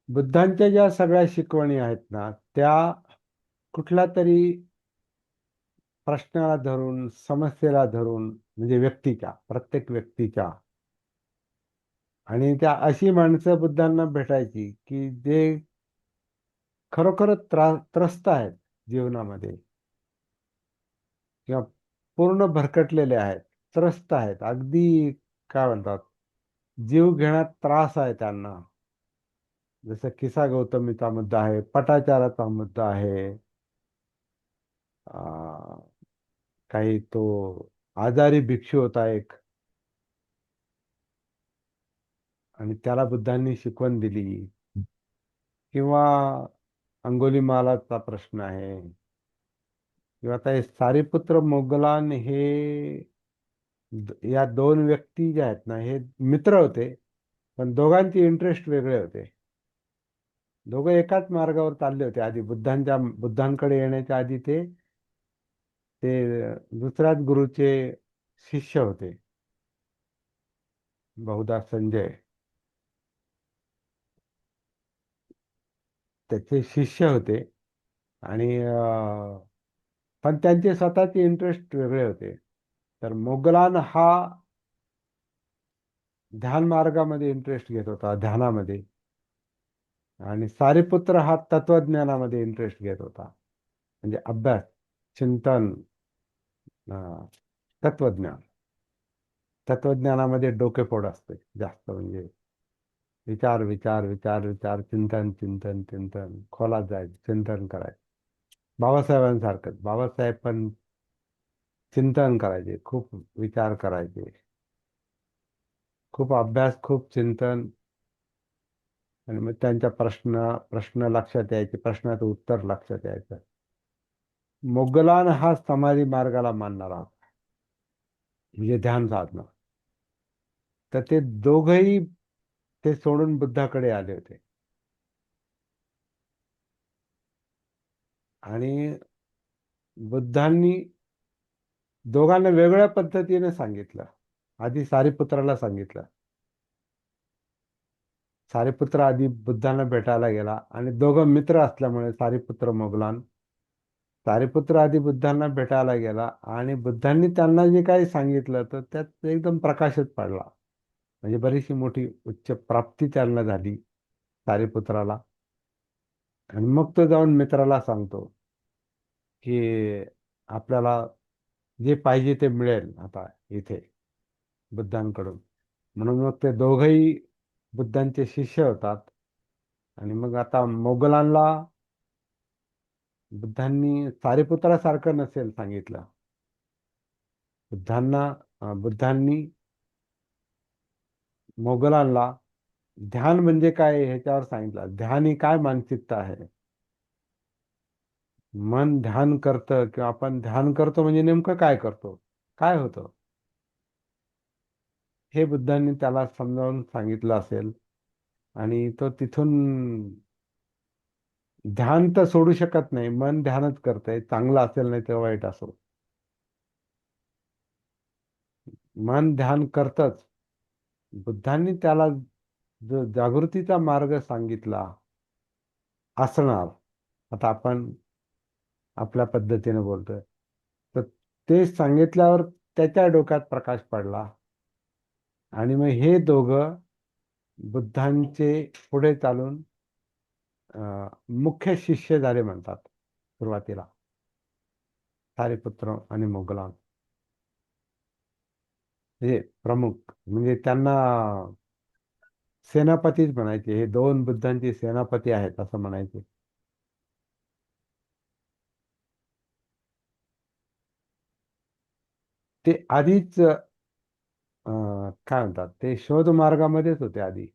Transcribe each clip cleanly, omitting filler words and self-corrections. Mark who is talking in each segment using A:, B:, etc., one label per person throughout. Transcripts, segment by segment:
A: बुद्धांच्या ज्या सगळ्या शिकवणी आहेत ना, त्या कुठल्या तरी प्रश्नाला धरून, समस्येला धरून, म्हणजे व्यक्तीच्या, प्रत्येक व्यक्तीच्या, आणि त्या अशी माणसं बुद्धांना भेटायची की जे खरोखरच त्रस्त आहेत जीवनामध्ये, किंवा पूर्ण भरकटलेले आहेत, त्रस्त आहेत, अगदी काय म्हणतात, जीव घेण्यात त्रास आहे त्यांना. जसं किसा गौतमीचा मुद्दा आहे, पटाचाराचा मुद्दा आहे, अं, काही तो आजारी भिक्षू होता एक, आणि त्याला बुद्धांनी शिकवण दिली. किंवा अंगुलीमालाचा प्रश्न आहे, किंवा आता हे सारीपुत्र मोगलान हे या दोन व्यक्ती ज्या आहेत ना, हे मित्र होते, पण दोघांचे इंटरेस्ट वेगळे होते. दोघं एकाच मार्गावर चालले होते. आधी बुद्धांकडे येण्याच्या आधी ते ते दुसऱ्याच गुरुचे शिष्य होते, बहुधा संजय त्याचे शिष्य होते. आणि पण त्यांचे स्वतःचे इंटरेस्ट वेगळे होते. तर मोगलान हा ध्यान मार्गामध्ये इंटरेस्ट घेत होता, ध्यानामध्ये. आणि सारीपुत्र हा तत्वज्ञानामध्ये इंटरेस्ट घेत होता, म्हणजे अभ्यास, चिंतन, अं, तत्वज्ञान. तत्वज्ञानामध्ये डोकेफोड असते जास्त, म्हणजे विचार विचार विचार विचार, चिंतन चिंतन चिंतन, खोलात जायचं, चिंतन करायचं. बाबासाहेबांसारखंच, बाबासाहेब पण चिंतन करायचे, खूप विचार करायचे, खूप अभ्यास, खूप चिंतन. आणि मग त्यांच्या प्रश्न प्रश्न लक्षात यायचे, प्रश्नाचं उत्तर लक्षात यायचं. मोगलान हा समाधी मार्गाला मानणारा होता, म्हणजे ध्यान साधना. तर ते दोघही ते सोडून बुद्धाकडे आले होते. आणि बुद्धांनी दोघांना वेगळ्या पद्धतीने सांगितलं. आधी सारीपुत्राला सांगितलं. सारीपुत्र आधी बुद्धांना भेटायला गेला, आणि दोघं मित्र असल्यामुळे सारीपुत्र मोगलान, सारीपुत्र आधी बुद्धांना भेटायला गेला, आणि बुद्धांनी त्यांना जे काही सांगितलं तर त्यात एकदम प्रकाशच पडला. म्हणजे बरीचशी मोठी उच्च प्राप्ती त्यांना झाली सारीपुत्राला. आणि मग तो जाऊन मित्राला सांगतो की आपल्याला जे पाहिजे ते मिळेल आता इथे बुद्धांकडून. म्हणून मग ते दोघंही बुद्धांचे शिष्य होतात. आणि मग आता मोगलांना बुद्धांनी सारीपुत्रासारखं नसेल सांगितलं. बुद्धांनी मोगलांना ध्यान म्हणजे काय ह्याच्यावर सांगितलं. ध्यान ही काय मानसिकता आहे. मन ध्यान करतं, किंवा आपण ध्यान करतो म्हणजे नेमकं काय करतो, काय होतं, हे बुद्धांनी त्याला समजावून सांगितलं असेल. आणि तो तिथून ध्यान तर सोडू शकत नाही, मन ध्यानच करतंय, चांगलं असेल नाही तर वाईट असो, मन ध्यान करतच. बुद्धांनी त्याला जो जागृतीचा मार्ग सांगितला असणार, आता आपण आपल्या पद्धतीने बोलतोय, तर ते सांगितल्यावर त्याच्या डोक्यात प्रकाश पडला. आणि मग हे दोघं बुद्धांचे पुढे चालून मुख्य शिष्य झाले म्हणतात सुरुवातीला, सारीपुत्र आणि मोगलान. हे प्रमुख, म्हणजे त्यांना सेनापतीच म्हणायचे, हे दोन बुद्धांचे सेनापती आहेत असं म्हणायचे. ते आधीच काय म्हणतात, ते शोध मार्गामध्येच होते आधी.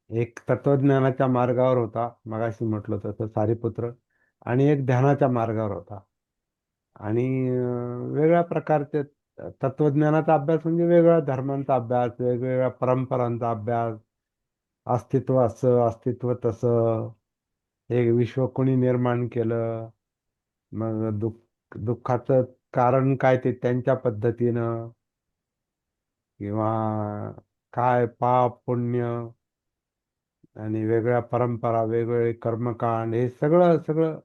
A: एक तत्वज्ञानाच्या मार्गावर होता, मगाशी म्हटलं तसं सारीपुत्र, आणि एक ध्यानाच्या मार्गावर होता. आणि वेगळ्या प्रकारचे तत्वज्ञानाचा अभ्यास म्हणजे वेगळ्या धर्मांचा अभ्यास, वेगवेगळ्या परंपरांचा अभ्यास, अस्तित्व असं, अस्तित्व तसं, हे विश्व कोणी निर्माण केलं, मग दुःखाचं कारण काय ते त्यांच्या पद्धतीनं, किंवा काय पाप पुण्य, आणि वेगळ्या परंपरा, वेगवेगळे कर्मकांड, हे सगळं सगळं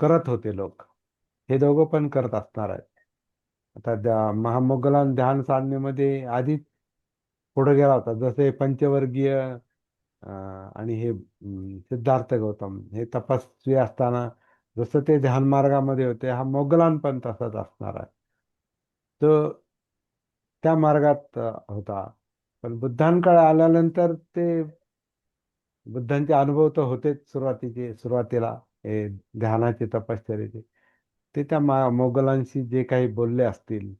A: करत होते लोक. हे दोघं पण करत असणार आहेत. आता महामोगलान ध्यान साधनेमध्ये आधीच पुढे गेला होता. जसे पंचवर्गीय आणि हे सिद्धार्थ गौतम हे तपस्वी असताना जसं ते ध्यान मार्गामध्ये होते, हा मोगलान पण तसाच असणार आहे. तो त्या मार्गात होता. पण बुद्धांकडे आल्यानंतर ते बुद्धांचे अनुभव तर होतेच सुरुवातीला हे ध्यानाचे, तपश्चर्येचे. ते त्या मोगलांशी जे काही बोलले असतील,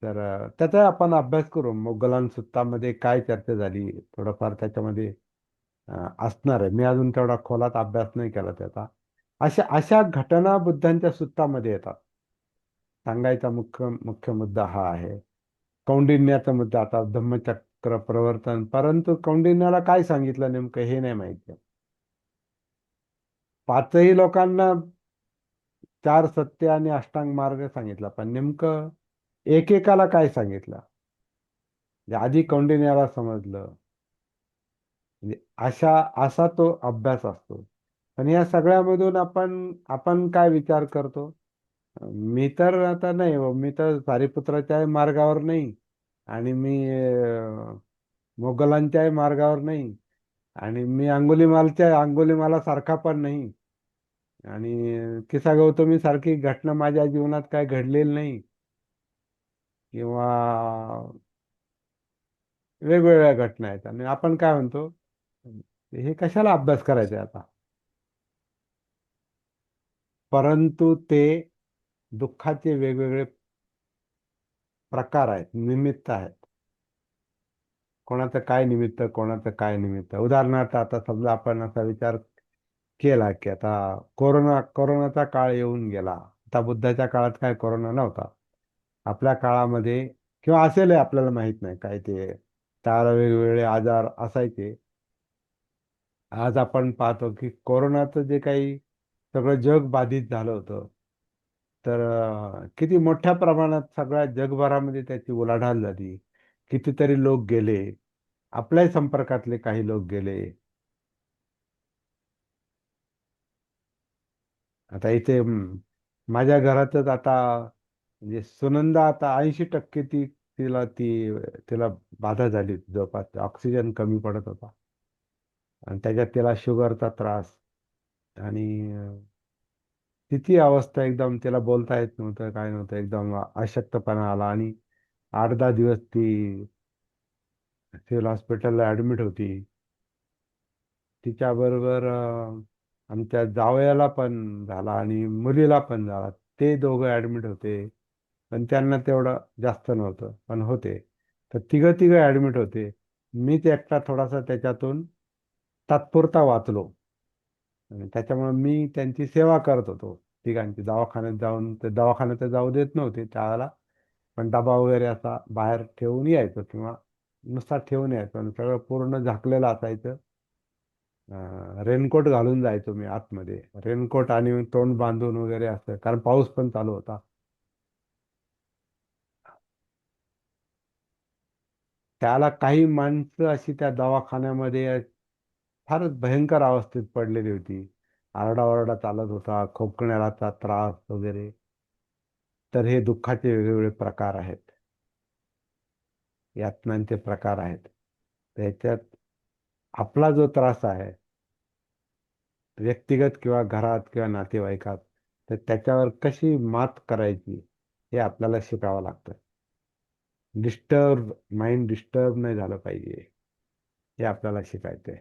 A: तर त्याचा आपण अभ्यास करू. मोगलान सुत्तामध्ये काय चर्चा झाली, थोडंफार त्याच्यामध्ये असणार आहे. मी अजून तेवढा खोलात अभ्यास नाही केला त्याचा. अशा अशा घटना बुद्धांच्या सुत्तामध्ये येतात. सांगायचा मुख्य मुख्य मुद्दा हा आहे. कौंडिन्याचा मुद्दा, आता धम्मचक्र प्रवर्तन, परंतु कौंडिन्याला काय सांगितलं नेमकं हे नाही माहिती. पाचही लोकांना चार सत्य आणि अष्टांग मार्ग सांगितला, पण नेमकं एकेकाला काय सांगितलं, म्हणजे आधी कौंडिन्याला समजलं. म्हणजे असा तो अभ्यास असतो. पण या सगळ्यामधून आपण आपण काय विचार करतो? मी तर आता नाही हो, मी तर सारिपुत्राच्याही मार्गावर नाही, आणि मी मोगलांच्याही मार्गावर नाही, आणि मी अंगुलीमाला सारखा पण नाही, आणि किसा गौतमी सारखी घटना माझ्या जीवनात काय घडलेली नाही, किंवा वेगवेगळ्या घटना आहेत, आणि आपण काय म्हणतो, हे कशाला अभ्यास करायचा आहे आता. परंतु ते दुःखाचे वेगवेगळे प्रकार आहेत, निमित्त आहेत. कोणाचं काय निमित्त, कोणाचं काय निमित्त. उदाहरणार्थ आता समजा आपण असा विचार केला की आता कोरोनाचा काळ येऊन गेला. आता बुद्धाच्या काळात काय कोरोना नव्हता. आपल्या काळामध्ये किंवा असेल, आपल्याला माहित नाही काय ते, त्याला वेगवेगळे आजार असायचे. आज आपण पाहतो की कोरोनाचं जे काही सगळं जग बाधित झालं होतं, तर किती मोठ्या प्रमाणात सगळ्या जगभरामध्ये त्याची उलाढाल झाली. कितीतरी लोक गेले, आपल्याही संपर्कातले काही लोक गेले. आता इथे माझ्या घरातच आता, म्हणजे सुनंदा आता 80% तिला बाधा झाली. जवळपास ऑक्सिजन कमी पडत होता, आणि त्याच्यात तिला शुगरचा त्रास, आणि तिची अवस्था एकदम, तिला बोलता येत नव्हतं, काय नव्हतं, एकदम अशक्तपणा आला, आणि 8-10 दिवस ती सिव्हिल हॉस्पिटलला ऍडमिट होती. तिच्याबरोबर आमच्या जावयाला पण झाला आणि मुलीला पण झाला. ते दोघं ऍडमिट होते, पण त्यांना तेवढं जास्त नव्हतं, पण होते. तर तिघं तिघं ऍडमिट होते. मीच एकटा थोडासा त्याच्यातून तात्पुरता वाचलो, आणि त्याच्यामुळे मी त्यांची सेवा करत होतो. तिघांची दवाखान्यात जाऊन, ते दवाखान्यात जाऊ देत नव्हते त्यावेळेला, पण डबा वगैरे असा बाहेर ठेवून यायचो, किंवा नुसता ठेवून यायचो, आणि सगळं पूर्ण झाकलेलं असायचं. रेनकोट घालून जायचो मी आतमध्ये, रेनकोट आणि तोंड बांधून वगैरे असं, कारण पाऊस पण चालू होता. त्याला काही माणसं अशी त्या दवाखान्यामध्ये फारच भयंकर अवस्थेत पडलेली होती. आरडाओरडा चालत होता, खोकण्याचा त्रास वगैरे. तर हे दुःखाचे वेगवेगळे प्रकार आहेत, यातनांचे प्रकार आहेत. त्याच्यात आपला जो त्रास आहे, व्यक्तिगत किंवा घरात किंवा नातेवाईकात, तर त्याच्यावर कशी मात करायची, हे आपल्याला शिकावं लागतं. माइंड डिस्टर्ब नाही झालं पाहिजे, हे आपल्याला शिकायचंय.